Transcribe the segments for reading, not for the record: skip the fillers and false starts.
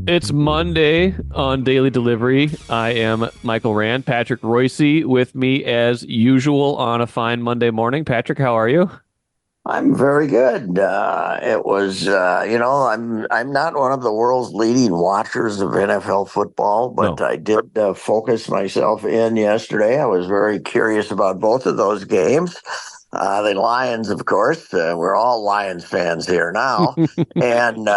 It's Monday on Daily Delivery. I am Michael Rand, Patrick Reusse with me as usual on a fine Monday morning. Patrick, how are you? I'm very good. I'm not one of the world's leading watchers of NFL football, but No. I did focus myself in yesterday. I was very curious about both of those games. The Lions, of course, we're all Lions fans here now, and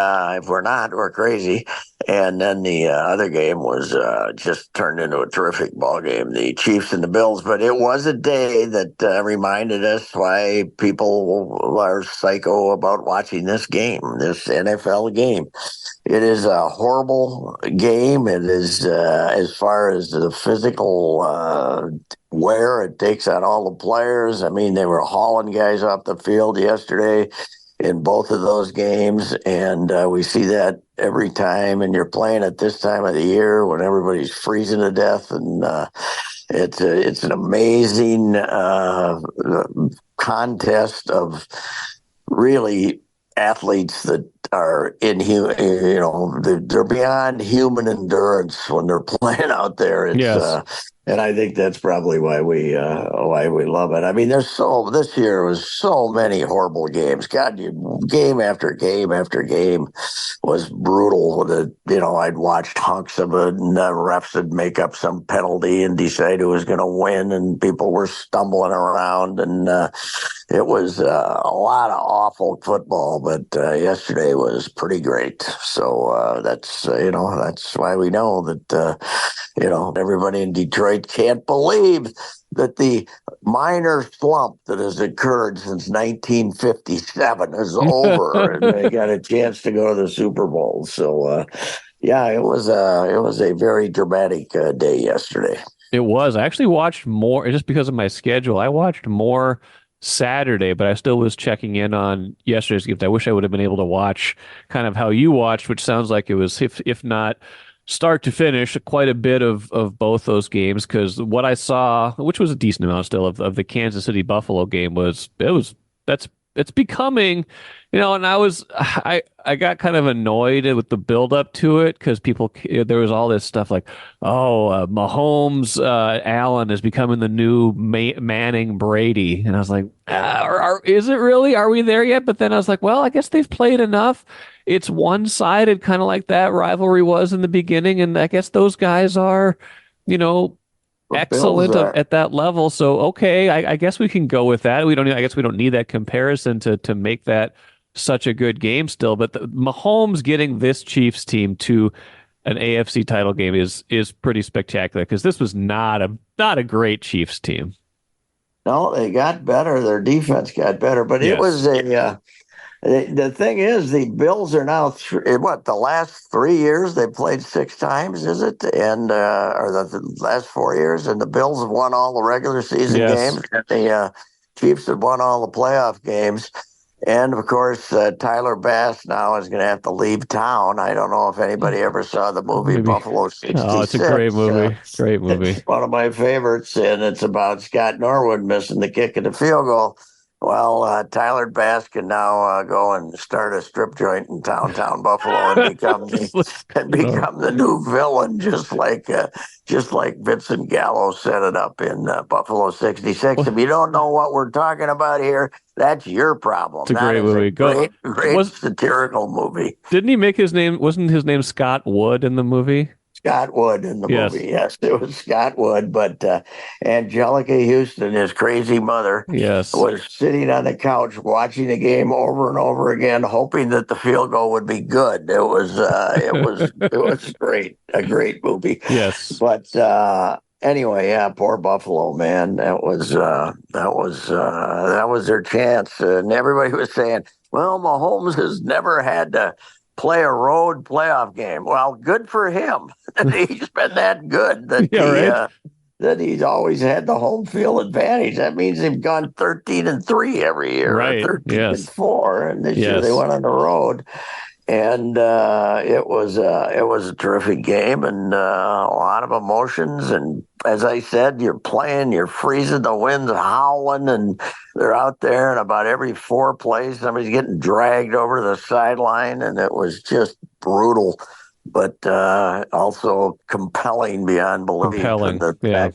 if we're not, we're crazy. And then the other game was just turned into a terrific ball game, the Chiefs and the Bills. But it was a day that reminded us why people are psycho about watching this game, this NFL game. It is a horrible game. It is, as far as the physical wear it takes on all the players. I mean, they were hauling guys off the field yesterday in both of those games, and we see that every time. And you're playing at this time of the year when everybody's freezing to death, and it's an amazing contest of really athletes that are inhuman. They're beyond human endurance when they're playing out there. Yes. And I think that's probably why we love it. I mean, this year was so many horrible games. God, game after game after game was brutal. I'd watched hunks of it, and the refs would make up some penalty and decide who was going to win, and people were stumbling around, and it was a lot of awful football. But yesterday was pretty great. So that's why we know that everybody in Detroit can't believe that the minor slump that has occurred since 1957 is over, and they got a chance to go to the Super Bowl. So, yeah, it was a very dramatic day yesterday. It was. I actually watched more just because of my schedule. I watched more Saturday, but I still was checking in on yesterday's gift. I wish I would have been able to watch kind of how you watched, which sounds like it was, if not start to finish, quite a bit of both those games. Because what I saw, which was a decent amount still of the Kansas City Buffalo game, that's it's becoming, and I got kind of annoyed with the build up to it because there was all this stuff like, oh, Mahomes, Allen is becoming the new Manning Brady, and I was like, is it really? Are we there yet? But then I was like, well, I guess they've played enough. It's one-sided, kind of like that rivalry was in the beginning, and I guess those guys are, you know, The Bills excellent are. at that level. So okay, I guess we can go with that. I guess we don't need that comparison to make that such a good game still. But Mahomes getting this Chiefs team to an AFC title game is pretty spectacular because this was not a great Chiefs team. No, they got better. Their defense got better, but it Yes. was a. The thing is, the Bills are now the last 3 years they played six times, is it? And or the last 4 years, and the Bills have won all the regular season Yes. games, and the Chiefs have won all the playoff games. And of course, Tyler Bass now is going to have to leave town. I don't know if anybody ever saw the movie Maybe. Buffalo Oh, it's a great '66. movie. Great It's movie. one of my favorites, and it's about Scott Norwood missing the kick of the field goal. Well, Tyler Bass can now go and start a strip joint in downtown Buffalo and become the and No. become the new villain, just like Vincent Gallo set it up in Buffalo '66. If you don't know what we're talking about here, that's your It's problem. a That great is a movie. Go great, great was satirical movie. Didn't he make his name? Wasn't his name Scott Wood in the movie? Scott Wood in the movie. Yes. Yes, it was Scott Wood, but Angelica Houston, his crazy mother, Yes. was sitting on the couch watching the game over and over again, hoping that the field goal would be good. It was great, a great movie. Yes. But anyway, yeah, poor Buffalo, man. That was their chance, and everybody was saying, "Well, Mahomes has never had to play a road playoff game." Well, good for him. He's been that good that Yeah, he right? that he's always had the home field advantage. That means they've gone 13-3 every year, or Right. 13 and Yes. 4, and this year they Yes. went on the road, and it was a terrific game, and a lot of emotions. And as I said, you're playing, you're freezing, the wind's howling, and they're out there, and about every four plays, somebody's getting dragged over the sideline, and it was just brutal. but also compelling beyond belief. And Compelling. Yeah.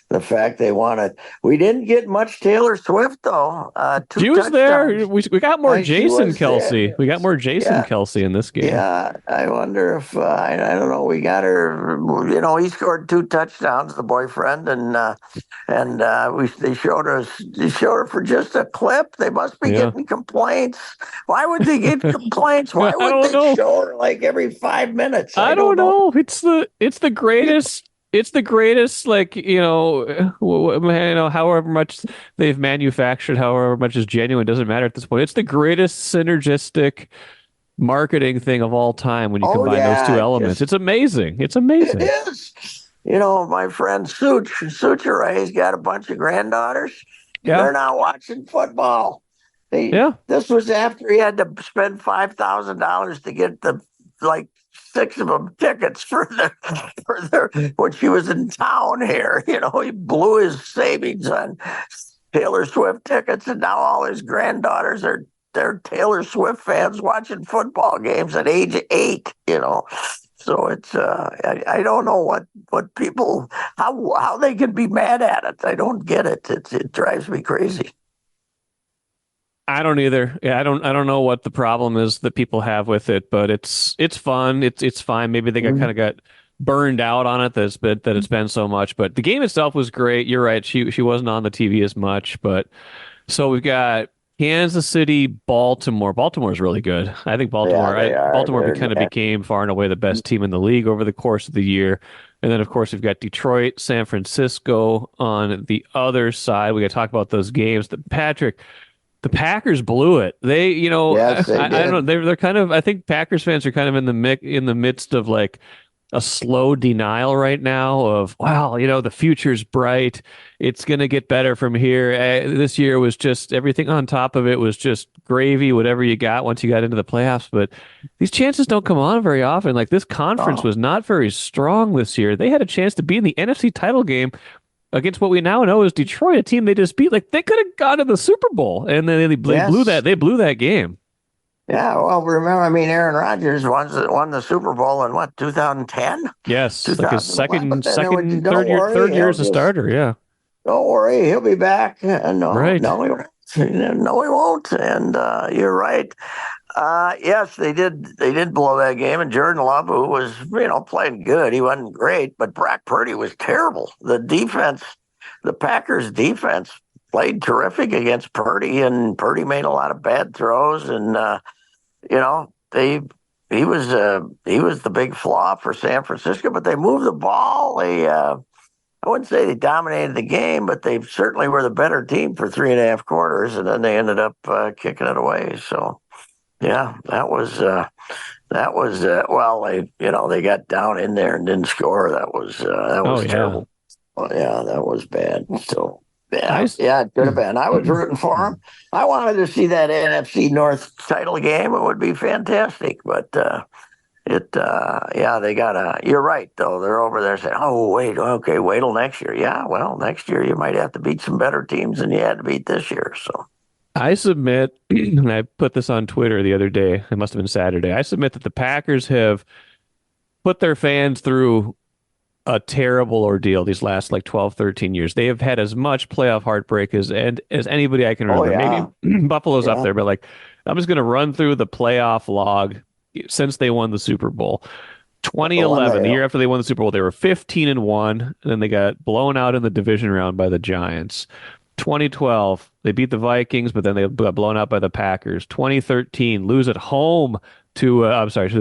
the fact they won it. We didn't get much Taylor Swift though. Two She was there. touchdowns. We got more She Jason was there. Kelsey. We got more Jason Yeah, Kelsey in this game. yeah. I wonder if I don't know. We got her. He scored two touchdowns, the boyfriend, and they showed her for just a clip. They must be Yeah. getting complaints. Wwhy would they get complaints? Why I would don't they know. show her like every 5 minutes? I I don't don't know. know. It's the greatest. It's the greatest, like, however much they've manufactured, however much is genuine, doesn't matter at this point. It's the greatest synergistic marketing thing of all time when you Oh combine those two yeah, elements. just It's amazing. It's it amazing. is. My friend Sucharay's got a bunch of granddaughters. Yeah. They're not watching football. Yeah. This was after he had to spend $5,000 to get the like six of them tickets for their when she was in town here. He blew his savings on Taylor Swift tickets, and now all his granddaughters are they're Taylor Swift fans watching football games at age 8. So it's I don't know what people how they can be mad at it. I don't get it. It drives me crazy. I don't either. Yeah, I don't know what the problem is that people have with it, but it's fun. It's fine. Maybe they got burned out on it that it's been so much. But the game itself was great. You're right. She wasn't on the TV as much, but so we've got Kansas City, Baltimore. Baltimore's really good. I think Yeah, they are. Baltimore kind of became far and away the best team in the league over the course of the year. And then, of course, we've got Detroit, San Francisco on the other side. We got to talk about those games. The Packers blew it. Yes, they I don't know. did. They're kind of. I think Packers fans are kind of in the midst of like a slow denial right now of, wow, the future's bright. It's going to get better from here. This year was just everything on top of it was just gravy, whatever you got once you got into the playoffs. But these chances don't come on very often. Like this conference Oh, was not very strong this year. They had a chance to be in the NFC title game against what we now know is Detroit, a team they just beat. Like they could have gone to the Super Bowl, and then yes. they blew that game. Yeah, well, remember, I mean, Aaron Rodgers won the Super Bowl in what, 2010, Yes, like his 2011, and then don't third worry, year he'll as a just starter. Yeah, don't worry, he'll be back. No, right. no, he won't. No, he won't. And you're right. Yes, they did. They did blow that game, and Jordan Love, who was playing good, he wasn't great, but Brock Purdy was terrible. The Packers defense played terrific against Purdy, and Purdy made a lot of bad throws, and they he was the big flaw for San Francisco, but they moved the ball. I wouldn't say they dominated the game, but they certainly were the better team for 3.5 quarters, and then they ended up kicking it away. So yeah, that was well, they got down in there and didn't score. That Oh was yeah. terrible. Well, yeah, that was bad. So I yeah, s- yeah, it could have been. I was rooting for them. I wanted to see that NFC North title game. It would be fantastic, but yeah, they gotta. You're right, though. They're over there saying, "Oh, wait, okay, wait till next year." Yeah, well, next year you might have to beat some better teams than you had to beat this year. So I submit, and I put this on Twitter the other day. It must have been Saturday. I submit that the Packers have put their fans through a terrible ordeal these last like 12, 13 years. They have had as much playoff heartbreak as anybody I can oh remember. Maybe yeah, Buffalo's up yeah, there, but like I'm just going to run through the playoff log since they won the Super Bowl. the one 2011, they the year after they won the Super Bowl, they were 15-1, and then they got blown out in the division round by the Giants. 2012, they beat the Vikings, but then they got blown out by the Packers. 2013, lose at home to the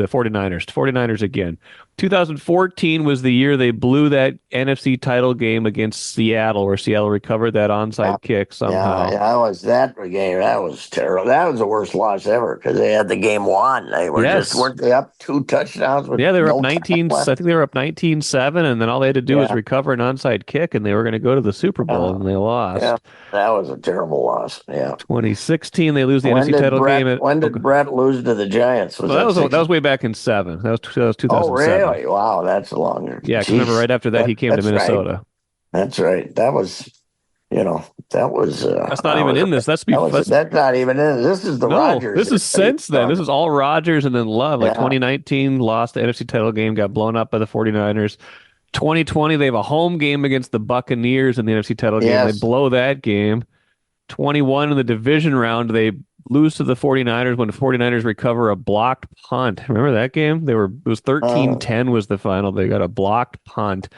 49ers. 49ers again. 2014 was the year they blew that NFC title game against Seattle, where Seattle recovered that yeah, onside kick yeah, somehow. yeah. That was that game. That was terrible. That was the worst loss ever because they had the game won. They were just Yes. weren't they up 2 touchdowns with Yeah, they were up no time 19. I left? think they were up 19-7, and then all they had to do was Yeah, recover an onside kick, and they were going to go to the Super Bowl, uh, and they yeah. lost. That was a terrible loss. Yeah. 2016, they lose the NFC title game at. When Oh, did Brett lose to the Giants? Was well, that that six? was way back in seven. That was Oh, 2007. really? Wow, that's longer. Yeah, because remember Jeez, right after that he came to that's right. Minnesota. That's right. That was that was That's not even in this. that's not even in it. This is the No, Rodgers this is era you're since then. This talking. is all Rodgers and then Love. Like Yeah, 2019, lost the NFC title game, got blown up by the 49ers. 2020, they have a home game against the Buccaneers in the NFC title game. They yes. blow that game. 21 in the division round, they lose to the 49ers when the 49ers recover a blocked punt. Remember that game? It was Uh, 13-10 was the final. They got a blocked punt.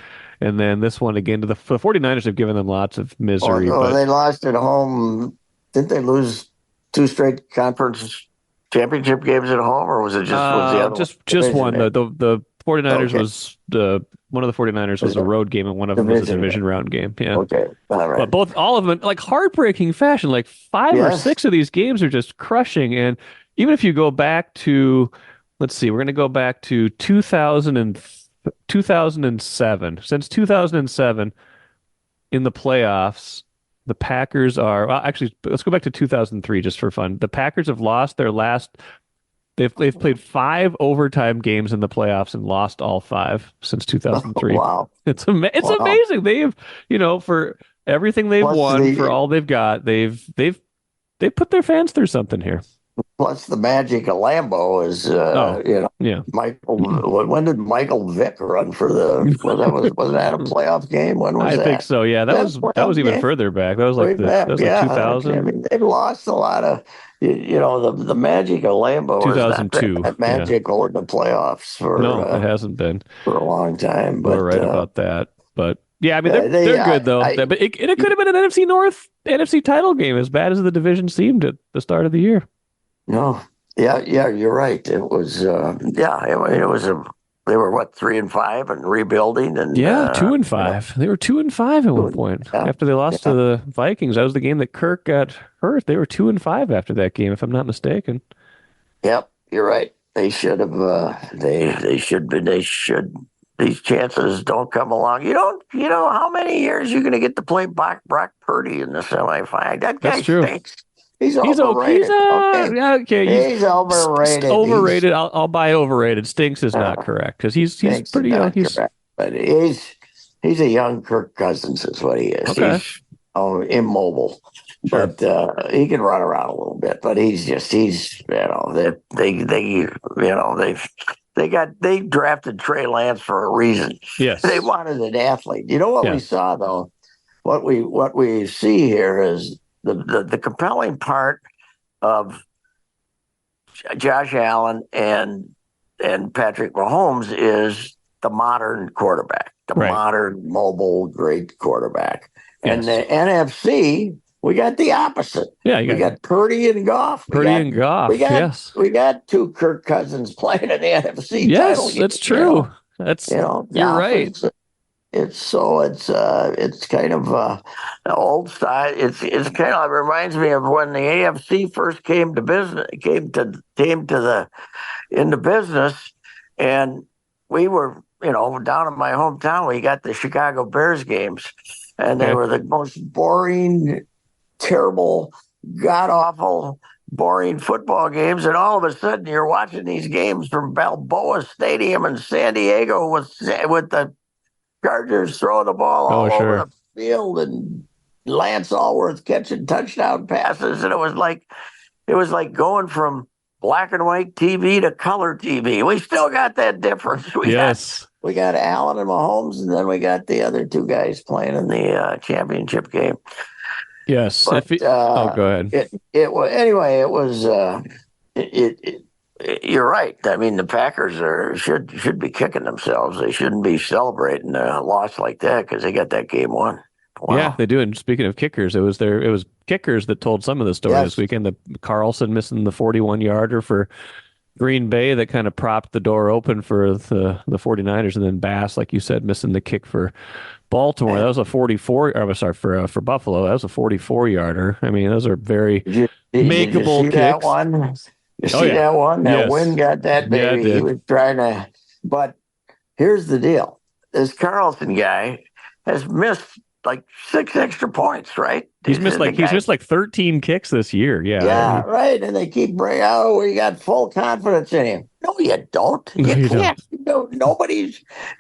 And then this one again the 49ers have given them lots of misery, oh, but they lost at home. Didn't they lose two straight conference championship games at home, or was the other one just division one. game? The 49ers Okay, was the one of the 49ers was was a a road game and one of them was a division division game. round game. Yeah. Okay, all But right. all of them, like heartbreaking fashion, like five or Yes. six of these games are just crushing. And even if you go back to, let's see, we're going to go back to 2007. Since 2007 in the playoffs, the Packers are, well, actually, let's go back to 2003 just for fun. The Packers have lost their last, they've played five overtime games in the playoffs and lost all five since 2003. Wow. It's Wow. amazing. For everything they've Plus won, for the all they've got, they've put their fans through something here. plus the magic of Lambeau is Oh, yeah. Michael. When did Michael Vick run for the? Was that a playoff game? When was I think that? so. Yeah, Was that a that was playoff even game? further back. Way That back, was like yeah. I 2000, mean, they've lost a lot of. The magic of Lambeau is not 2002. that Yeah. magical in the playoffs No, it hasn't been. for a long time. You are But right about that. But yeah, I mean they're they, good though. I But it could have been an NFC North, NFC title game as bad as the division seemed at the start of the year. no, yeah, you're right. It was, yeah, I mean, it was a. They were what 3-5 and rebuilding and Yeah, two and you know, five. They were 2-5 at one point yeah, after they lost to yeah. the Vikings. That was the game that Kirk got hurt. They were 2-5 after that game, if I'm not mistaken. Yep, you're right. They should have. They should be. They should. These chances don't come along. You don't. You know how many years you're going to get to play Brock Purdy in the semifinal? That That's guy true. stinks. He's He's okay. overrated. Okay, Yeah, okay. He's he's overrated. He's overrated. I'll buy overrated. Stinks is not correct because he's stinks is pretty young. not He's correct, but he's a young Kirk Cousins is what he is. okay. He's immobile, Sure. but he can run around a little bit. But he's they drafted Trey Lance for a reason. They Yes. wanted an athlete. You know what we Yeah. saw though? What we see here is the compelling part of Josh Allen and Patrick Mahomes is the modern quarterback, the Right. modern mobile great quarterback. And Yes. the NFC, we got the opposite. Yeah. You We got got Purdy and Goff. Purdy and We Goff. got Yes. we got two Kirk Cousins playing in the NFC title Yes. game. That's true. That's you're Goff right. is it's kind of old style. It's kind of it reminds me of when the AFC first came to business, came to the into business, and we were down in my hometown. We got the Chicago Bears games, and they Okay. were the most boring, terrible, god awful. Boring football games, and all of a sudden you're watching these games from Balboa Stadium in San Diego with the Chargers throwing the ball Oh, all over sure. the field and Lance Allworth catching touchdown passes. And it was like going from black and white TV to color TV. We still got that difference. Yes. We got Allen and Mahomes, and then we got the other two guys playing in the championship game. Yes. But Oh, go ahead. it was anyway. It was you're right. I mean, the Packers should be kicking themselves. They shouldn't be celebrating a loss like that because they got that game won. Yeah, Wow. they do. And speaking of kickers, it was kickers that told some of the story this Yes. weekend. The Carlson missing the 41-yarder for Green Bay that kind of propped the door open for the 49ers, and then Bass, like you said, missing the kick for Baltimore. That was a 44. Or, I'm sorry, for Buffalo. That was a 44-yarder. I mean, those are very Did you makeable see that kicks. one? You Oh see yeah. that one? That Yes. Wynn got that Yeah, I baby. He did. was trying to, but here's the deal: this Carlson guy has missed like 6 extra points, right? The He's guy, missed like 13 kicks this year. Yeah. yeah, right. And they keep bringing, oh, we got full confidence in him. No, you don't. No, You you don't. can't. No,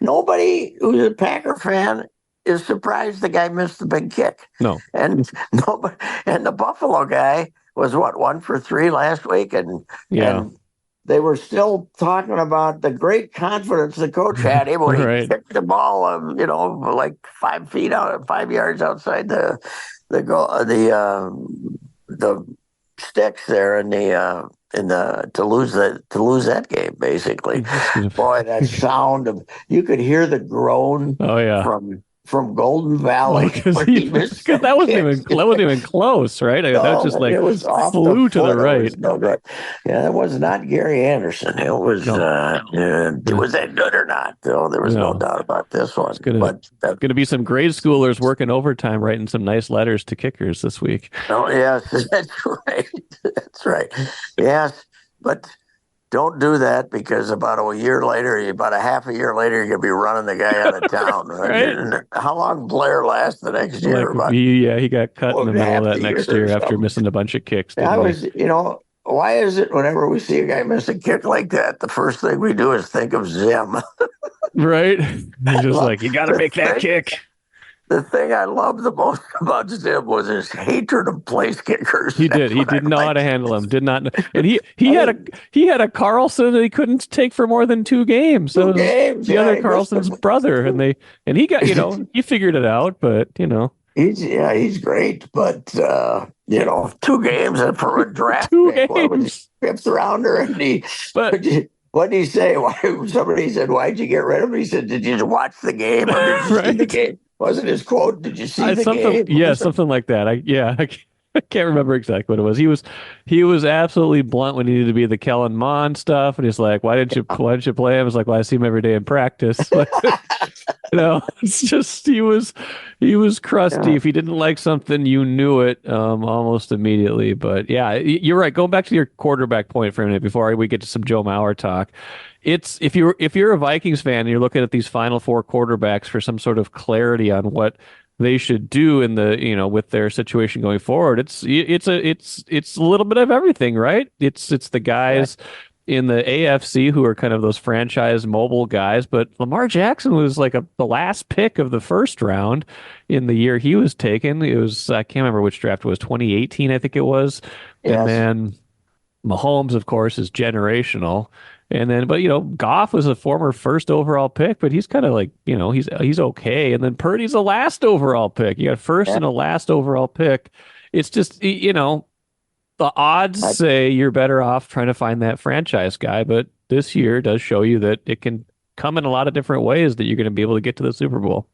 nobody who's a Packer fan is surprised the guy missed the big kick. No. And nobody, and the Buffalo guy was what, 1 for 3 last week, Yeah. and they were still talking about the great confidence the coach had him when he Right. kicked the ball, like 5 feet out, 5 yards outside the goal, the sticks there to lose that game, basically. Boy, that sound of, you could hear the groan Oh yeah. from Golden Well, Valley because when he missed because that kick. that wasn't even close, right? I mean, that was just No, like it was off the flew to the foot. It right. was no good. Yeah, that was not Gary Anderson. It was No. was that good or not? No, there was no No. doubt about this one. It's gonna But gonna be some grade schoolers working overtime writing some nice letters to kickers this week. oh yes, that's right. That's right. Yes, but don't do that, because about a half a year later, you're gonna be running the guy out of town. Right? And how long Blair last the next year? Like About he got cut in the middle of half that the year next or year after something. missing a bunch of kicks, I didn't he? was, why is it whenever we see a guy miss a kick like that, the first thing we do is think of Zim? Right? He's just like, you got to the make that thing, kick. the thing I loved the most about Zim was his hatred of place kickers. He did. That's He what I didn't know how to liked. handle him. Did not. And he had a Carlson that he couldn't take for more than 2 games. That Two was games, the yeah, other he missed Carlson's them. brother, and he got he figured it out, but He's great, but 2 games and for a draft two pick, what was he, games. fifth rounder? And But what did he say? Somebody said, "Why'd you get rid of him?" He said, "Did you watch the game or did you see the right. game?" Wasn't his quote? Did you see the game? Something like that. I can't remember exactly what it was. He was absolutely blunt when he needed to be the Kellen Mond stuff, and he's like, why didn't you play him?" It's like, "Well, I see him every day in practice." Like, it's just he was crusty. Yeah. If he didn't like something, you knew it almost immediately. But yeah, you're right. Going back to your quarterback point for a minute before we get to some Joe Mauer talk. It's if you're a Vikings fan and you're looking at these final four quarterbacks for some sort of clarity on what they should do in the with their situation going forward, it's a little bit of everything, right? It's the Right. guys in the AFC who are kind of those franchise mobile guys, but Lamar Jackson was like the last pick of the first round in the year he was taken. It was, I can't remember which draft it was, 2018, I think it was. And Yes. then Mahomes, of course, is generational. And then, but Goff was a former first overall pick, but he's kind of like, he's okay. And then Purdy's a last overall pick. You got first Yeah. and a last overall pick. It's just, the odds I, say you're better off trying to find that franchise guy, but this year does show you that it can come in a lot of different ways that you're going to be able to get to the Super Bowl.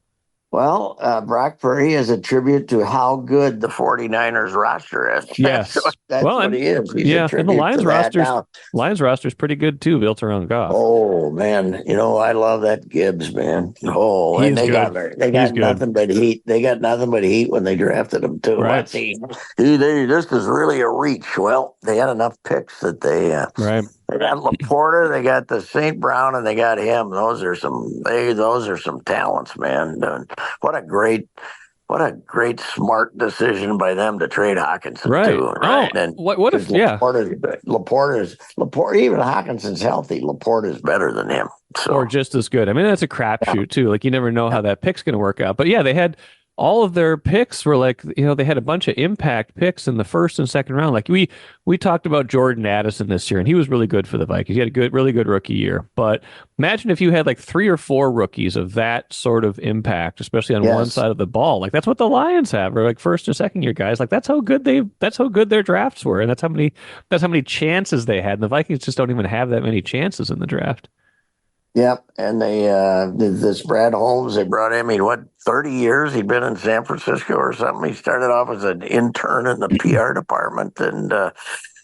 well, Brock Purdy is a tribute to how good the 49ers roster is. Yes. That's Well, what and he is. He's a yeah, and the tribute to that. Now, Lions roster's pretty good too, built around Goff. oh man, I love that Gibbs, man. Oh, and He's they got good. they He's got good. nothing but heat. They got nothing but heat when they drafted him too. Right. Let's see, this is really a reach. Well, they had enough picks that Right. they got Laporta, they got the St. Brown, and they got him. Those are some talents, man. And what a great smart decision by them to trade Hawkinson Right. too, right? Oh, And what if, because yeah. Laporta, even Hawkinson's healthy. Laporta is better than him. Or So just as good. I mean, that's a yeah, crapshoot too. Like you never know yeah, how that pick's going to work out. But yeah, they had all of their picks were like, they had a bunch of impact picks in the first and second round. Like we talked about Jordan Addison this year, and he was really good for the Vikings. He had a really good rookie year. But imagine if you had like 3 or 4 rookies of that sort of impact, especially on one yes, side of the ball. Like that's what the Lions have, or like first or second year guys. Like that's how good their drafts were, and that's how many chances they had. And the Vikings just don't even have that many chances in the draft. yep. And this Brad Holmes, they brought him. 30 years he'd been in San Francisco or something. He started off as an intern in the PR department, and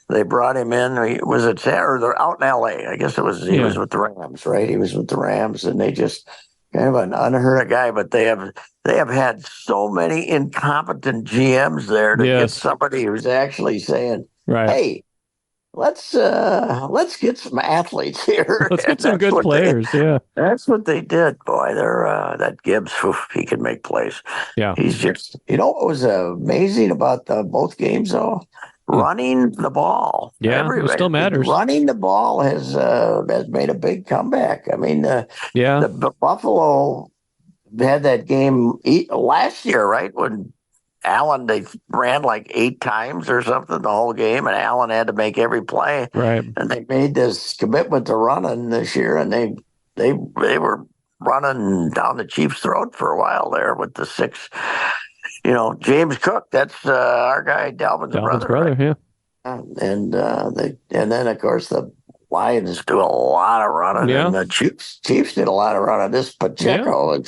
they brought him in. He was at they're out in L.A. I guess he Yeah. was with the Rams, right? He was with the Rams, and they just kind of an unheard of guy. But they have had so many incompetent GMs there to get Yes. somebody who's actually saying, Right. "Hey, let's get some athletes here." Let's And get some good players. Yeah. that's what they did, boy. They're that Gibbs, oof, he can make plays. Yeah. He's just, what was amazing about both games, though? Hmm. Running the ball. Yeah. It still matters. Running the ball has made a big comeback. I mean, Yeah. the Buffalo had that game last year, right? When Allen, they ran like 8 times or something the whole game, and Allen had to make every play. Right. And they made this commitment to running this year, and they were running down the Chiefs' throat for a while there with the six. James Cook, that's our guy, Dalvin's Dalvin's brother, brother, right? yeah. And then of course the Lions do a lot of running, Yeah. and the Chiefs did a lot of running. This Yeah. Pacheco,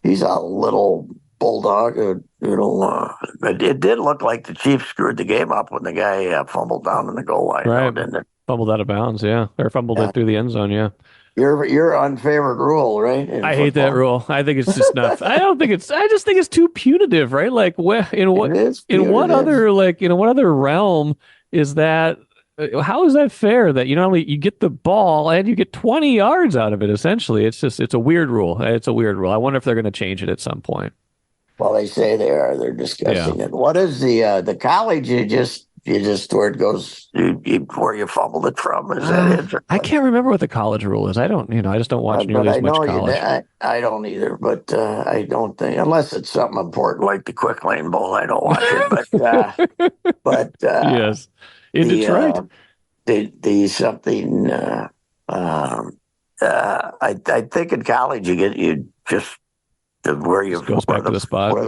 he's a little bulldog. But it did look like the Chiefs screwed the game up when the guy fumbled down in the goal line, Right. didn't it? Fumbled out of bounds, yeah. Or fumbled Yeah. it through the end zone, yeah. Your unfavored rule, right? In I hate that football. rule. I think it's just not. I just think it's too punitive, right? Like, It is what punitive. other what other realm is that? How is that fair that not only you get the ball and you get 20 yards out of it? Essentially, it's a weird rule. It's a weird rule. I wonder if they're going to change it at some point. Well, they say they are. They're Yeah. discussing it. What is the college? You just where it goes, where you fumbled it from. Is that it? I can't remember what the college rule is. I don't, I just don't watch But nearly as I much know you. college. I don't either. But I don't think unless it's something important like the Quick Lane Bowl, I don't watch it. But Yes, in the Detroit. the something. I think in college you just where you Just goes back to the spot. where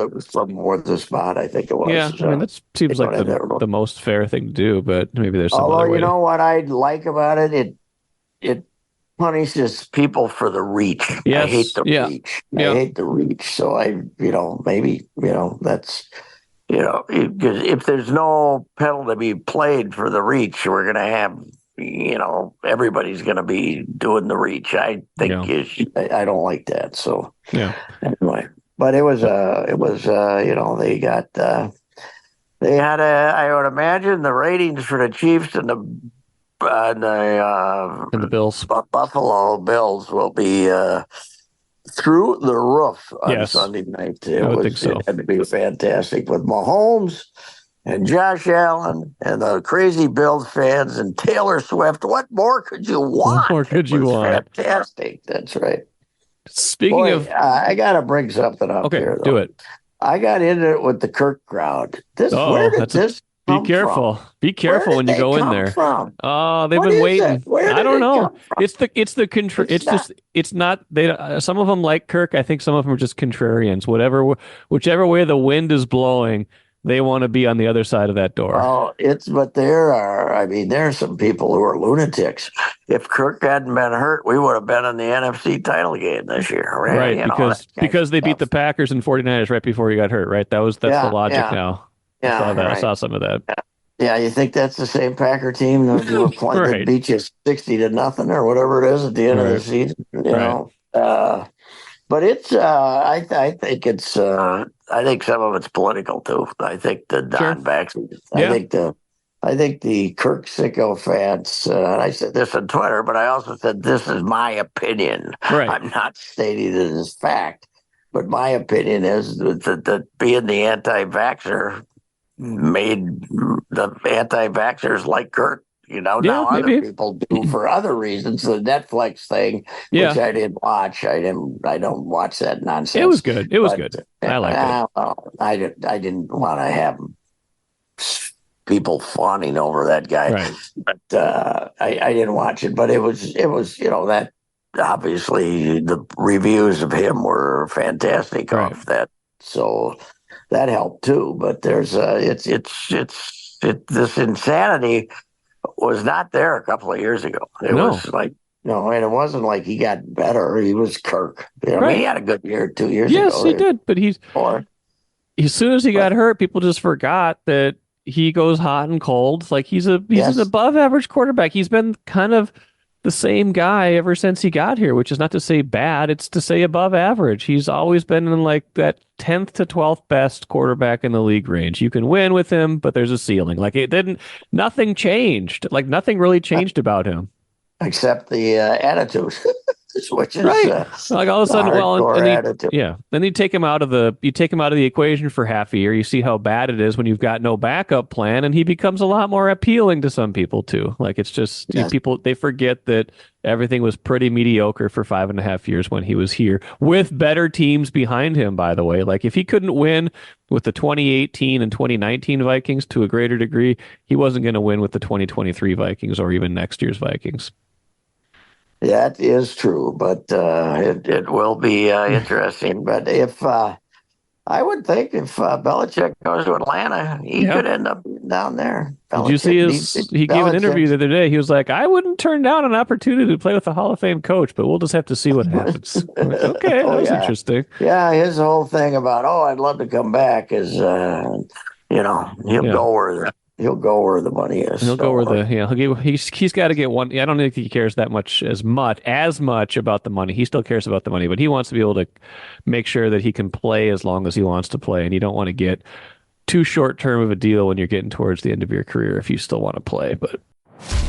the spot I think it was. Yeah, I mean that they seems like don't have that the rule. most fair thing to do, but maybe there's some Although other you way to. know what I like about it, it punishes people for the reach. I hate Yes, the yeah, reach. I yeah, hate the reach. So maybe that's 'cause if there's no penalty to be played for the reach, we're gonna have everybody's gonna be doing the reach. I yeah, think I don't like that. So yeah. anyway, but they had I would imagine the ratings for the Chiefs and the And the Bills. Buffalo Bills will be through the roof on Yes, Sunday night. I would think It so. had to be fantastic with Mahomes and Josh Allen and the crazy Bills fans and Taylor Swift. What more could you What want? more It could you was want? fantastic. That's right. Speaking Boy, of, I got to bring something up okay, here do though. it. I got into it with the Kirk crowd. Where Oh, did that's a this be come from? careful. Be Where careful did when you they go in come there. from? Oh, they've What been is it? waiting. Where I did don't it know. come from? It's It's not. just it's not they some of them like Kirk. I think some of them are just contrarians. Whichever way the wind is blowing, they want to be on the other side of that door. Well, but there are some people who are lunatics. If Kirk hadn't been hurt, we would have been in the NFC title game this year, right? Right, That kind of because they beat the stuff. Packers and 49ers right before he got hurt, right? That's the Yeah, logic yeah, now. I saw yeah, that. I right. saw some of that. Yeah, you think that's the same Packer team that you were playing that Right. beat you 60-0 or whatever it is at the end of the Right. season, Right. But I think I think some of it's political too. I think the Sure. non-vaccines. Yeah. I think the Kirk sycophants. And I said this on Twitter, but I also said this is my opinion. Right. I'm not stating it as fact, but my opinion is that being the anti-vaxxer made the anti-vaxxers like Kirk. Yeah, Now other maybe. people do for other reasons. The Netflix thing, which Yeah. I didn't watch. I don't watch that It was nonsense. good. It was But good. I liked it. I didn't want to have people fawning over that guy. Right. But I didn't watch it. But it was that obviously the reviews of him were fantastic Right. off that. So that helped too. But there's this insanity was not there a couple of years ago. It No. was like no, and it wasn't like he got better. He was Kirk. I mean, Right. he had a good year 2 years Yes, ago. he did. But Or as soon as he got but hurt, people just forgot that he goes hot and cold. Like he's an yes, above average quarterback. He's been kind of the same guy ever since he got here, which is not to say bad, it's to say above average. He's always been in like that 10th to 12th best quarterback in the league range. You can win with him, but there's a ceiling. Like nothing changed. Like nothing really changed about him. except the attitude. which is Right. Like all of a the sudden, well, hardcore and attitude. then you take him out of the equation for half a year. You see how bad it is when you've got no backup plan, and he becomes a lot more appealing to some people too. Like it's just Yes. people they forget that everything was pretty mediocre for 5.5 years when he was here with better teams behind him. By the way, like if he couldn't win with the 2018 and 2019 Vikings to a greater degree, he wasn't going to win with the 2023 Vikings or even next year's Vikings. That is true, but it will be interesting. But if I would think if Belichick goes to Atlanta, he Yeah. could end up down there. Did you see he gave an interview Belichick. the other day. He was like, I wouldn't turn down an opportunity to play with a Hall of Fame coach, but we'll just have to see what happens. I'm like, okay, that Oh was yeah, interesting. yeah. His whole thing about I'd love to come back is Yeah. he'll go where the money is. He'll go where So he's got to get one. I don't think he cares that much as much about the money. He still cares about the money, but he wants to be able to make sure that he can play as long as he wants to play, and you don't want to get too short term of a deal when you're getting towards the end of your career if you still want to play. But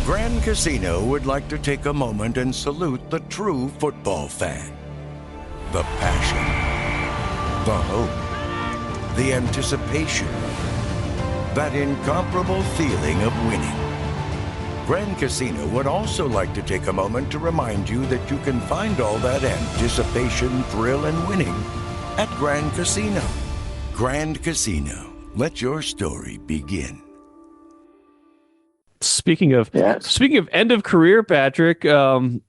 Grand Casino would like to take a moment and salute the true football fan. The passion, the hope, the anticipation, that incomparable feeling of winning. Grand Casino would also like to take a moment to remind you that you can find all that anticipation, thrill, and winning at Grand Casino. Grand Casino. Let your story begin. speaking of yes, speaking of end of career, Patrick, Joe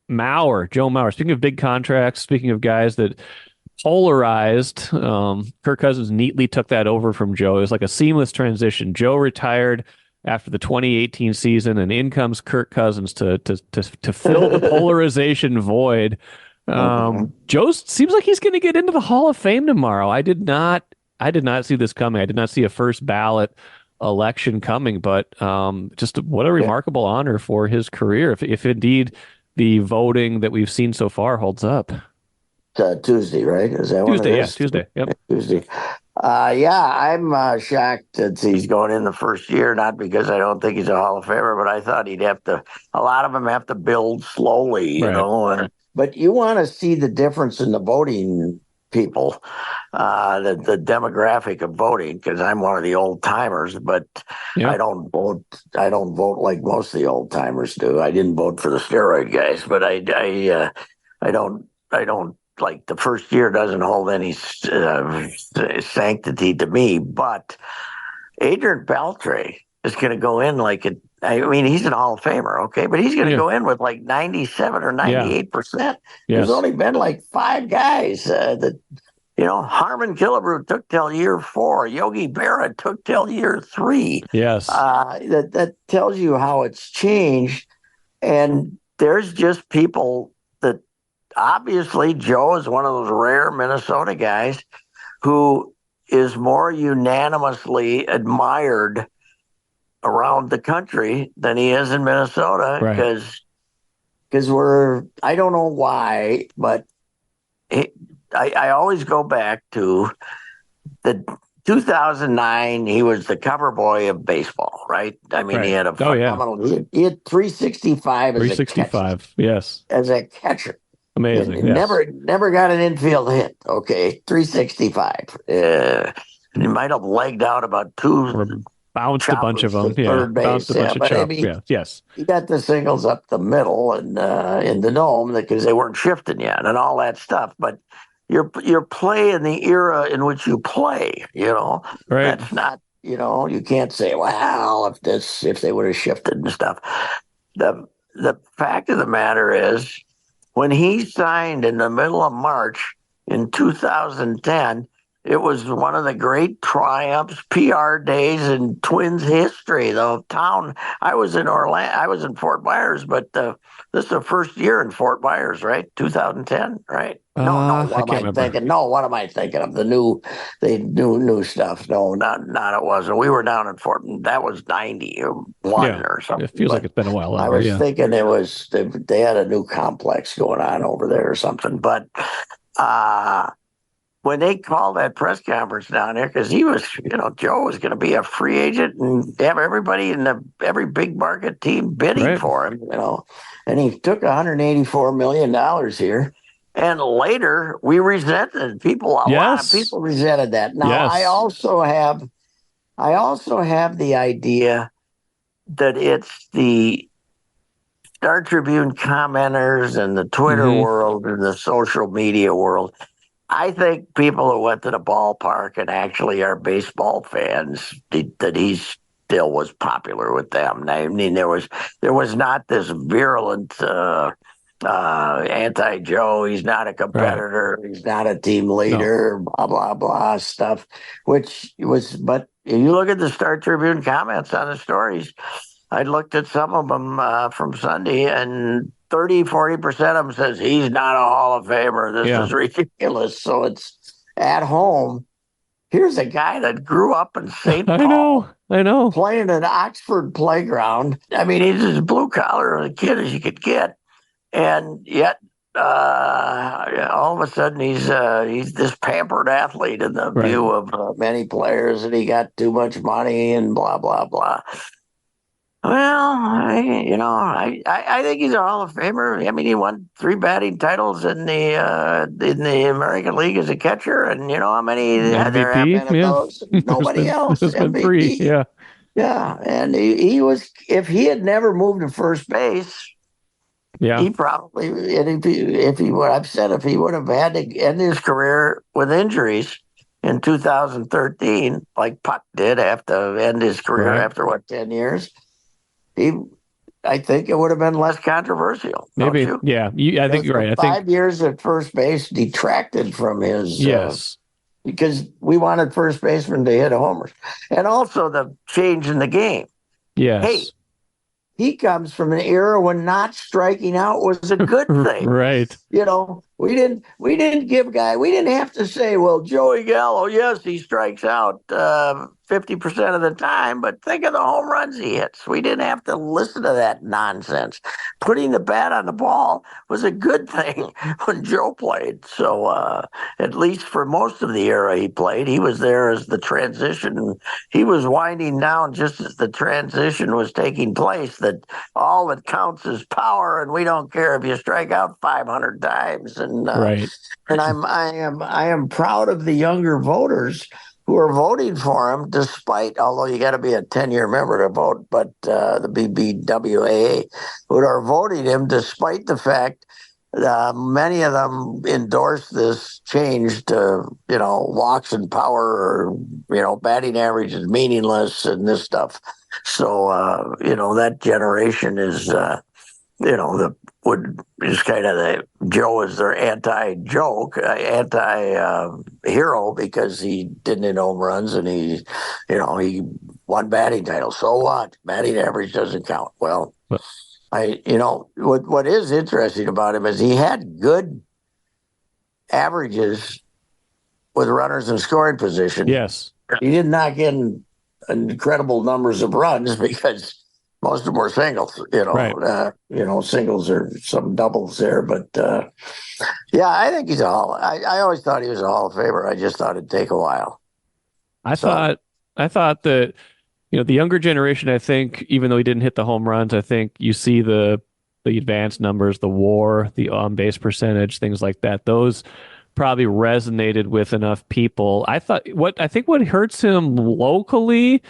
Mauer. Speaking of big contracts, speaking of guys that polarized, Kirk Cousins neatly took that over from Joe. It was like a seamless transition. Joe retired after the 2018 season, and in comes Kirk Cousins to fill the polarization void. Joe seems like he's going to get into the Hall of Fame tomorrow. I did not see this coming. I did not see a first ballot election coming, but just what a remarkable honor for his career, if indeed the voting that we've seen so far holds up. Tuesday, right? Is that when it Tuesday, yeah, is? Tuesday. Yep. Tuesday. Yeah, I'm shocked that he's going in the first year, not because I don't think he's a Hall of Famer, but I thought he'd have to, a lot of them have to build slowly, Right. but you want to see the difference in the voting people, the demographic of voting, because I'm one of the old timers, but Yeah. I don't vote like most of the old timers do. I didn't vote for the steroid guys, but I don't like the first year doesn't hold any sanctity to me, but Adrian Beltre is going to go in like it. I mean, he's an Hall of Famer, okay, but he's going to Yeah. go in with like 97 or 98%. Yes. There's only been like five guys that, Harmon Killebrew took till year 4. Yogi Berra took till year 3. Yes. That tells you how it's changed. And there's just people that obviously Joe is one of those rare Minnesota guys who is more unanimously admired around the country than he is in Minnesota Right. because I don't know why, but I always go back to the 2009. He was the cover boy of baseball, right? I mean, Right. he had a Oh, yeah. phenomenal. He had 365 365. Yes. as a catcher. Amazing. And Yes. never got an infield hit. Okay, 365. He might have legged out about Or two. bounced a bunch of them. choppers to Yeah. third base, Bounced a bunch of but I chops. mean, Yeah. Yes. he got the singles up the middle and in the dome because they weren't shifting yet and all that stuff. But you're playing the era in which you play. Right. That's not. You can't say, well, if they would have shifted and stuff. The fact of the matter is, when he signed in the middle of March in 2010, it was one of the great triumphs, PR days in Twins history. The town, I was in Orlando, I was in Fort Myers, but this is the first year in Fort Myers, right? 2010, right? No, I what am can't I remember. thinking? No, what am I thinking of? New stuff. No, not it wasn't. We were down in Fort, that was 91 Yeah. or something. It feels But like it's been a while I longer. was Yeah. thinking it was, they had a new complex going on over there or something. But when they called that press conference down there, because Joe was going to be a free agent and have everybody in every big market team bidding Right. for him, and he took $184 million here. And later we resented people. A lot of Yes. people resented that. Now I Yes. also have the idea that it's the Star Tribune commenters and the Twitter Hmm. world and the social media world. I think people who went to the ballpark and actually are baseball fans, that he still was popular with them. I mean, there was not this virulent anti-Joe. He's not a Right. competitor. He's not a team No. leader. Blah blah blah stuff. Which was, but if you look at the Star Tribune comments on the stories, I looked at some of them from Sunday, and 30-40% of them says he's not a Hall of Famer. This Yeah. is ridiculous. So it's at home. Here's a guy that grew up in St. I know. Paul I know. playing at Oxford playground. I mean, he's as blue collar a kid as you could get, and yet all of a sudden he's this pampered athlete in the Right. view of many players, and he got too much money and blah blah blah. Well, I think he's a Hall of Famer. I mean, he won 3 batting titles in the American League as a catcher, and you know how many there have MVP. been of Yeah. those? There's Nobody been else there's been three. MVP. Yeah. Yeah, and he was. If he had never moved to first base, Yeah. he probably, and if he would, I've said if he would have had to end his career with injuries in 2013, like Puck did, have to end his career Right. after 10 years. He, I think it would have been less controversial, don't Maybe. you? Yeah. I think Because you're the right. I think 5 years at first base detracted from his, yes. because we wanted first baseman to hit homers, and also the change in the game. Hey, Yes. he comes from an era when not striking out was a good thing. Right. We didn't have to say, well, Joey Gallo, yes, he strikes out 50% of the time, but think of the home runs he hits. We didn't have to listen to that nonsense. Putting the bat on the ball was a good thing when Joe played. So at least for most of the era he played, he was there as the transition. He was winding down just as the transition was taking place, that all that counts is power, and we don't care if you strike out 500 times. Right. And I am proud of the younger voters who are voting for him, despite, although you got to be a 10-year member to vote, but the BBWAA, who are voting him despite the fact many of them endorse this change to, walks and power, or, batting average is meaningless and this stuff. So, that generation is, the would is kind of the Joe is their anti-joke, anti-hero, because he didn't hit home runs, and he won batting titles. So what? Batting average doesn't count. Well, But what is interesting about him is he had good averages with runners in scoring position. yes. He did not get incredible numbers of runs because most of them were singles. Right. Singles or some doubles there. But yeah, I think he's a Hall. I always thought he was a Hall of Famer. I just thought it'd take a while. I So thought that the younger generation, I think, even though he didn't hit the home runs, I think you see the advanced numbers, the WAR, the on base percentage, things like that. Those probably resonated with enough people. I think what hurts him locally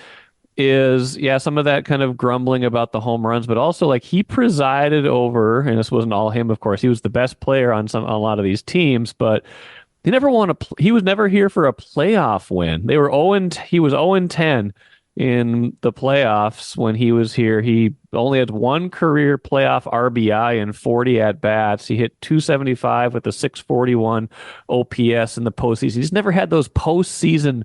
is, yeah, some of that kind of grumbling about the home runs, but also like he presided over, and this wasn't all him, of course. He was the best player on a lot of these teams, but he never won he was never here for a playoff win. He was 0-10 in the playoffs when he was here. He only had one career playoff RBI and 40 at bats. He hit 275 with a 641 OPS in the postseason. He's never had those postseason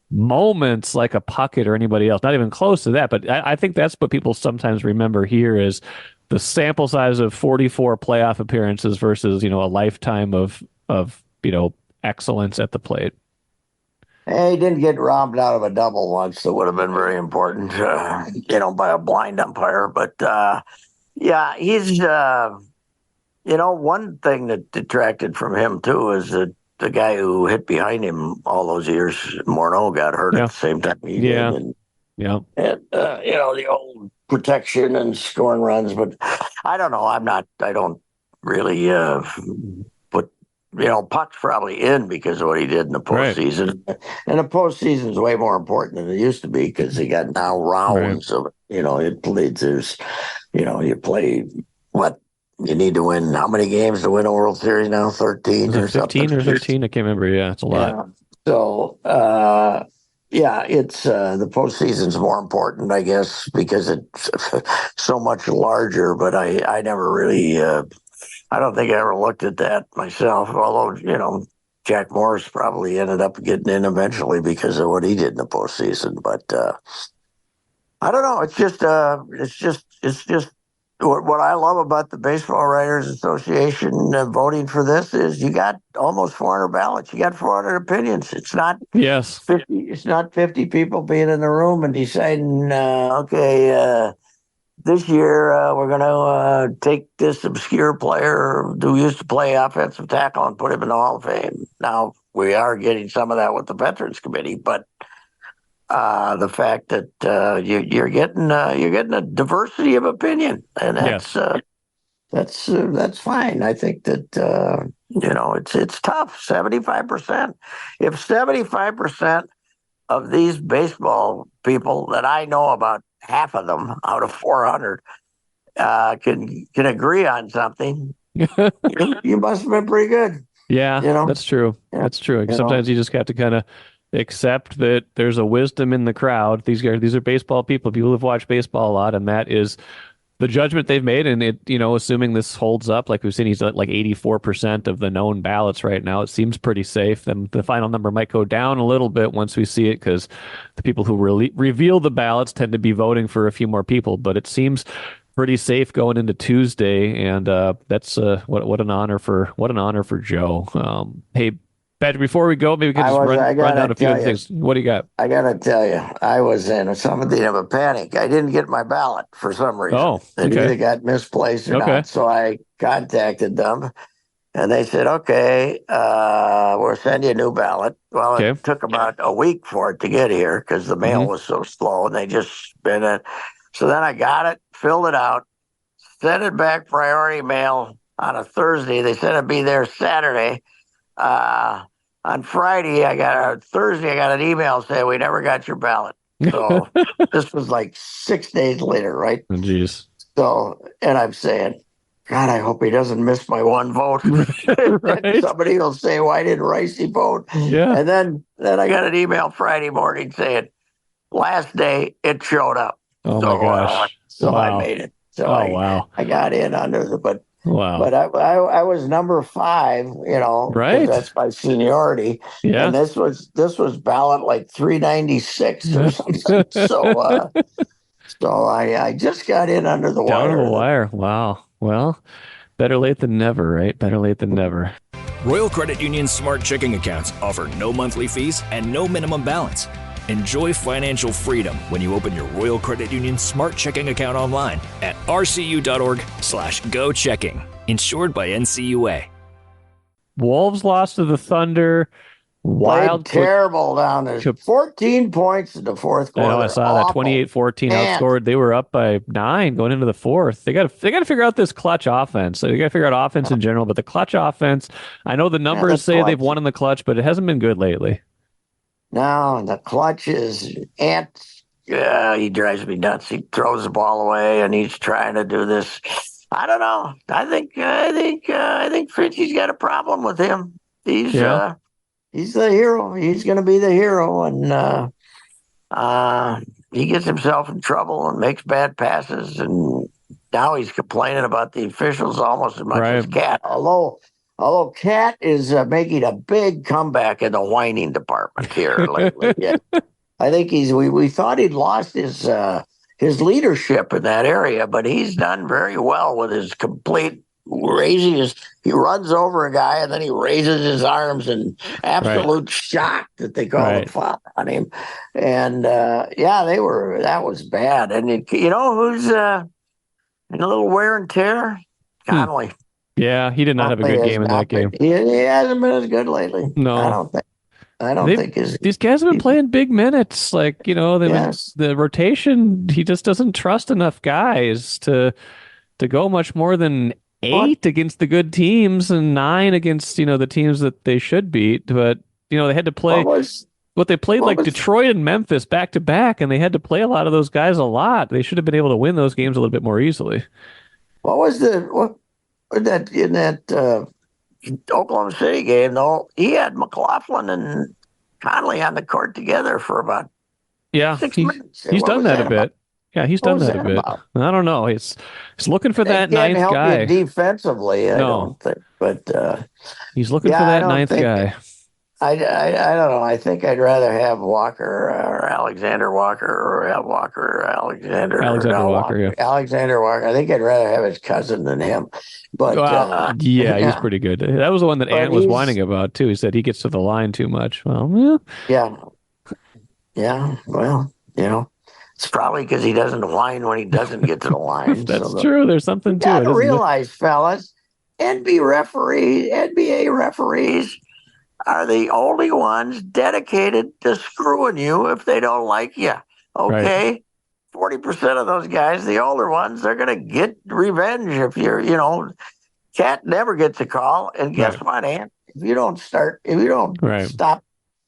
moments like a Puckett or anybody else, not even close to that. But I think that's what people sometimes remember here is the sample size of 44 playoff appearances versus, a lifetime of excellence at the plate. Hey, he didn't get robbed out of a double once. That would have been very important, by a blind umpire. But yeah, he's, one thing that detracted from him too is that the guy who hit behind him all those years, Morneau, got hurt at Yeah. the same time he Yeah. did. Yeah. And the old protection and scoring runs. But I don't know. I don't really put, Puck's probably in because of what he did in the Right. postseason. And the postseason is way more important than it used to be because they got now rounds of it. It plays, you play what? You need to win how many games to win a World Series now? 13 Was or it 15 something? or 13? I can't remember. Yeah, it's a lot. Yeah. So, it's the postseason's more important, I guess, because it's so much larger. But I never really, I don't think I ever looked at that myself. Although, Jack Morris probably ended up getting in eventually because of what he did in the postseason. But I don't know. It's just what I love about the Baseball Writers Association voting for this is you got almost 400 ballots. You got 400 opinions. It's not Yes. 50. It's not 50 people being in the room and deciding, okay, this year we're going to take this obscure player who used to play offensive tackle and put him in the Hall of Fame. Now we are getting some of that with the Veterans Committee, but the fact that you're getting a diversity of opinion, and that's fine. I think that it's tough. 75%. If 75% of these baseball people that I know about, half of them out of 400 can agree on something, you must have been pretty good. Yeah, that's true. Yeah. That's true. Sometimes you just have to kind of accept that there's a wisdom in the crowd. These are baseball people who've watched baseball a lot, and that is the judgment they've made. And assuming this holds up, like we've seen, he's at like 84% of the known ballots right now. It seems pretty safe. Then the final number might go down a little bit once we see it, because the people who reveal the ballots tend to be voting for a few more people. But it seems pretty safe going into Tuesday, and that's what an honor for Joe. Hey, Patrick, before we go, maybe we can just run down a few other things. What do you got? I got to tell you, I was in something of a panic. I didn't get my ballot for some reason. Oh, okay. It either got misplaced or not. So I contacted them, and they said, okay, we'll send you a new ballot. Well, it took about a week for it to get here because the mail was so slow, and they just spent it. So then I got it, filled it out, sent it back priority mail on a Thursday. They said it'd be there Saturday. On Friday, Thursday, I got an email saying we never got your ballot. So this was like 6 days later, right? Oh, geez. So, and I'm saying, God, I hope he doesn't miss my one vote. Right. Somebody will say, why didn't Reusse vote? Yeah. And then I got an email Friday morning saying, last day, it showed up. Oh, my gosh. So I made it. So wow. I got in under the, but I was number 5, right? That's my seniority. Yeah. And this was ballot like 396 or something. So I just got in under the wire. Down the wire. Wow. Well, better late than never, right? Better late than never. Royal Credit Union's smart checking accounts offer no monthly fees and no minimum balance. Enjoy financial freedom when you open your Royal Credit Union smart checking account online at rcu.org/go-checking. Insured by NCUA. Wolves lost to the Thunder. Played terrible down there. 14 points in the fourth quarter. I know, I saw that 28-14 outscored. They were up by 9 going into the fourth. They got to figure out this clutch offense. So they got to figure out offense in general, but the clutch offense, I know the numbers say they've won in the clutch, but it hasn't been good lately. No, the clutch is Ant. He drives me nuts. He throws the ball away, and he's trying to do this. I don't know. I think Fritchie's got a problem with him. He's the hero. He's going to be the hero, and he gets himself in trouble and makes bad passes, and now he's complaining about the officials almost as much as Cat. Although Cat is making a big comeback in the whining department here lately. Yeah. I think we thought he'd lost his leadership in that area, but he's done very well with his complete he runs over a guy and then he raises his arms in absolute shock that they call the foul on him. And that was bad. And who's in a little wear and tear? Connolly. Yeah, he did not have a good game in that game. He hasn't been as good lately. No. I don't think These guys have been playing big minutes. Like, yes. the rotation, he just doesn't trust enough guys to go much more than What 8 against the good teams and 9 against, the teams that they should beat. But, they had to what play was what they played what like was Detroit and Memphis back to back, and they had to play a lot of those guys a lot. They should have been able to win those games a little bit more easily. what was the what in that Oklahoma City game though? He had McLaughlin and Conley on the court together for about Yeah, 6 minutes. he's What done was that a that about? bit. Yeah, he's What done was that a that bit. about? I don't know. He's looking for That that can't ninth help you guy. defensively, I No, don't think. But he's looking for yeah, I that don't ninth think. guy. I don't know. I think I'd rather have Walker or Alexander Walker or have Walker or Alexander or Alexander no, Walker, yeah. Alexander Walker. I think I'd rather have his cousin than him. But Well, yeah, he's yeah, pretty good. That was the one that but Ant was whining about too. He said he gets to the line too much. Well, yeah, yeah. Well, it's probably because he doesn't whine when he doesn't get to the line. that's true. There's You something to got it, to isn't it? realize, fellas, NBA referees are the only ones dedicated to screwing you if they don't like you. Right, Okay? 40% of those guys, the older ones, they're going to get revenge if Cat never gets a call. And guess right, what, Ant? If you don't right, stop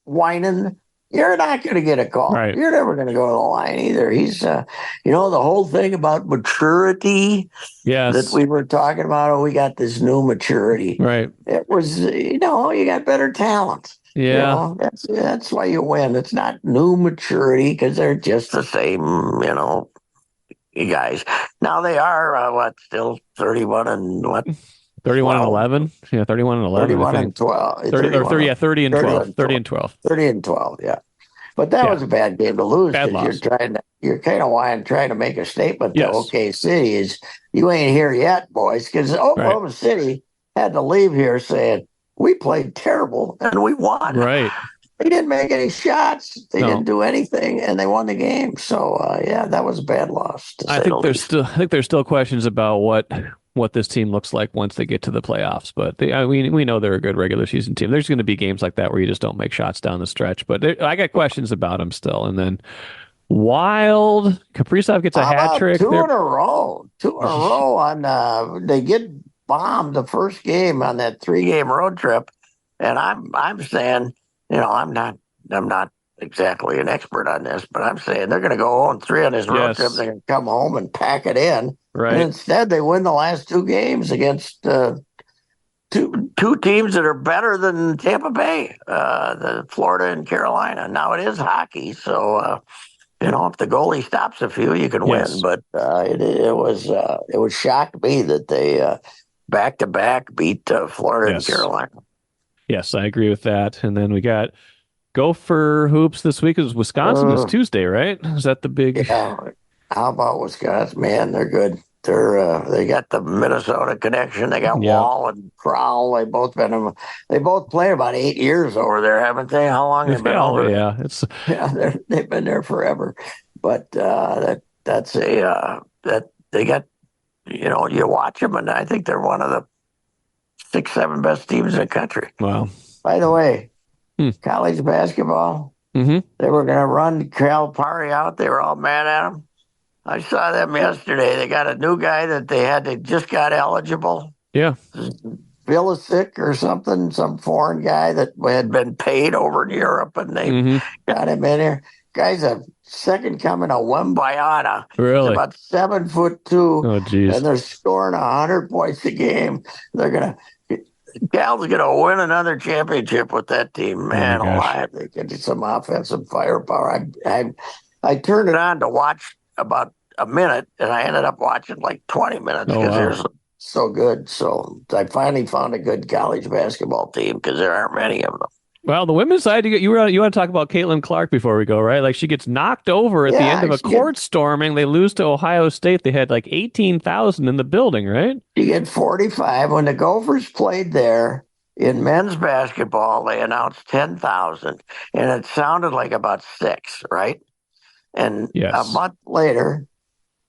whining, you're not going to get a call. right. You're never going to go to the line either. He's, the whole thing about maturity that Yes, we were talking about. Oh, we got this new maturity. right. It was, you got better talent. Yeah, That's why you win. It's not new maturity because they're just the same, you guys. Now they are still 31 and what 31 and 12, 11. Yeah, 31 and 11, I 31 and think. 12, 30 or 30, yeah, 30 and 30 12. and 30 12, and 12. 30 and 12. Yeah, but that Yeah, was a bad game to lose bad because loss. you're kind of trying to make a statement to Yes, OKC is you ain't here yet, boys, because right, Oklahoma City had to leave here saying we played terrible and we won. right. They didn't make any shots. They didn't No, do anything, and they won the game. So yeah, that was a bad loss to say the least. I think there's still questions about what this team looks like once they get to the playoffs. But we know they're a good regular season team. There's going to be games like that where you just don't make shots down the stretch. But I got questions about them still. And then Wild Kaprizov gets a How hat about trick. two in a row? Two in a row on they get bombed the first game on that 3-game road trip, and I'm saying, I'm not exactly an expert on this, but I'm saying they're going to go 0-3 on this road trip. Yes, They're going to come home and pack it in, and right. instead they win the last 2 games against two teams that are better than Tampa Bay, the Florida and Carolina. Now it is hockey, so if the goalie stops a few, you can win. Yes, But it was shocked me that they back to back beat Florida and yes, Carolina. yes. I agree with that. And then we got Gopher hoops this week. Is Wisconsin is Uh, Tuesday, right? Is that the big? yeah, how about Wisconsin? Man, they're good. They got the Minnesota connection. They got Yeah. Wall and Crowell. They both played about 8 years over there, haven't they? How long they've been Oh, over there? yeah. It's They've been there forever. But that's that they got. You watch them, and I think they're one of the 6, 7 best teams in the country. wow. By the way, Hmm. college basketball, Mm-hmm. they were going to run Calipari out. They were all mad at him. I saw them yesterday. They got a new guy that they just got eligible. Yeah. Vilicic or something, some foreign guy that had been paid over in Europe, and they Mm-hmm. got him in here. Guy's a second coming of Wembayana. He's Really? about 7'2", Oh, geez. and they're scoring 100 points a game. Cal's gonna win another championship with that team. Man, Oh my gosh. alive! They get some offensive firepower. I turned it on to watch about a minute, and I ended up watching like 20 minutes Oh, because wow. they're so good. So I finally found a good college basketball team because there aren't many of them. Well, the women's side, you want to talk about Caitlin Clark before we go, right? Like she gets knocked over at the end of a court storming. They lose to Ohio State. They had like 18,000 in the building, right? You get 45. When the Gophers played there in men's basketball, they announced 10,000, and it sounded like about 6, right? And a Yes. month later,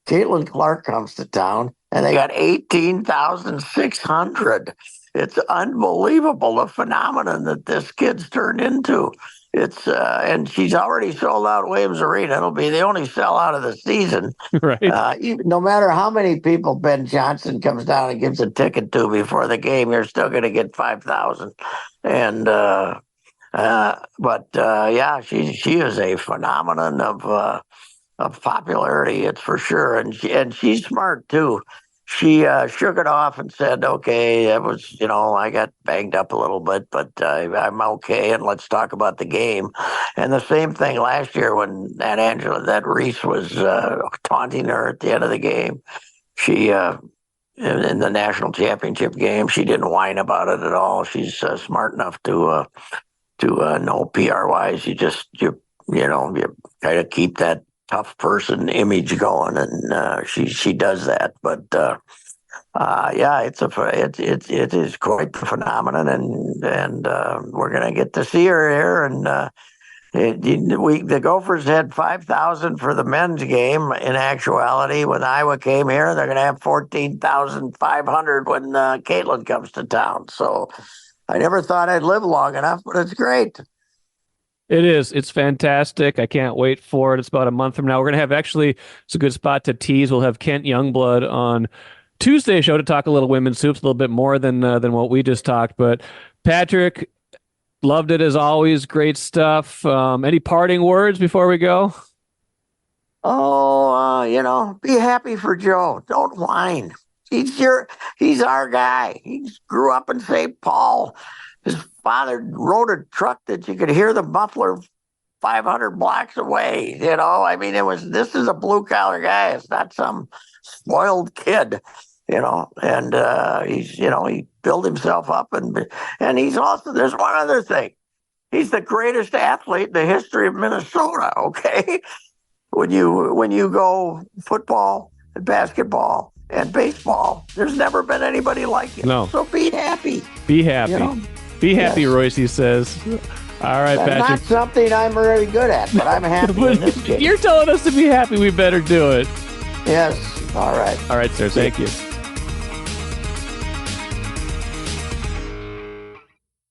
Caitlin Clark comes to town. and they got 18,600. It's unbelievable the phenomenon that this kid's turned into. It's and she's already sold out Williams Arena. It'll be the only sellout of the season. Right. No matter how many people Ben Johnson comes down and gives a ticket to before the game, you're still going to get 5,000. And yeah, she is a phenomenon of popularity. It's for sure, and she's smart too. She shook it off and said, "Okay, it was, I got banged up a little bit, but I'm okay, and let's talk about the game." And the same thing last year when that Reusse was taunting her at the end of the game. She in the national championship game, she didn't whine about it at all. She's smart enough to know PR wise. You kind of keep that tough person image going, and she does that. But yeah, it is quite the phenomenon, and we're gonna get to see her here. And the Gophers had 5,000 for the men's game. In actuality, when Iowa came here, they're gonna have 14,500 when Caitlin comes to town. So I never thought I'd live long enough, but it's great. It is. It's fantastic. I can't wait for it. It's about a month from now. We're going to have, actually, it's a good spot to tease. We'll have Kent Youngblood on Tuesday's show to talk a little women's hoops, a little bit more than what we just talked. But Patrick, loved it as always. Great stuff. Any parting words before we go? Oh, be happy for Joe. Don't whine. He's our guy. He grew up in St. Paul. His father rode a truck that you could hear the muffler 500 blocks away. I mean, this is a blue collar guy. It's not some spoiled kid, and he built himself up, and he's also, there's one other thing. He's the greatest athlete in the history of Minnesota. Okay. When you go football and basketball and baseball, there's never been anybody like him. No. So be happy. Be happy. Be happy, yes. Reusse says. All right, Patrick. Not something I'm really good at, but I'm happy in this case. You're telling us to be happy. We better do it. Yes. All right. All right, sir. Thank you.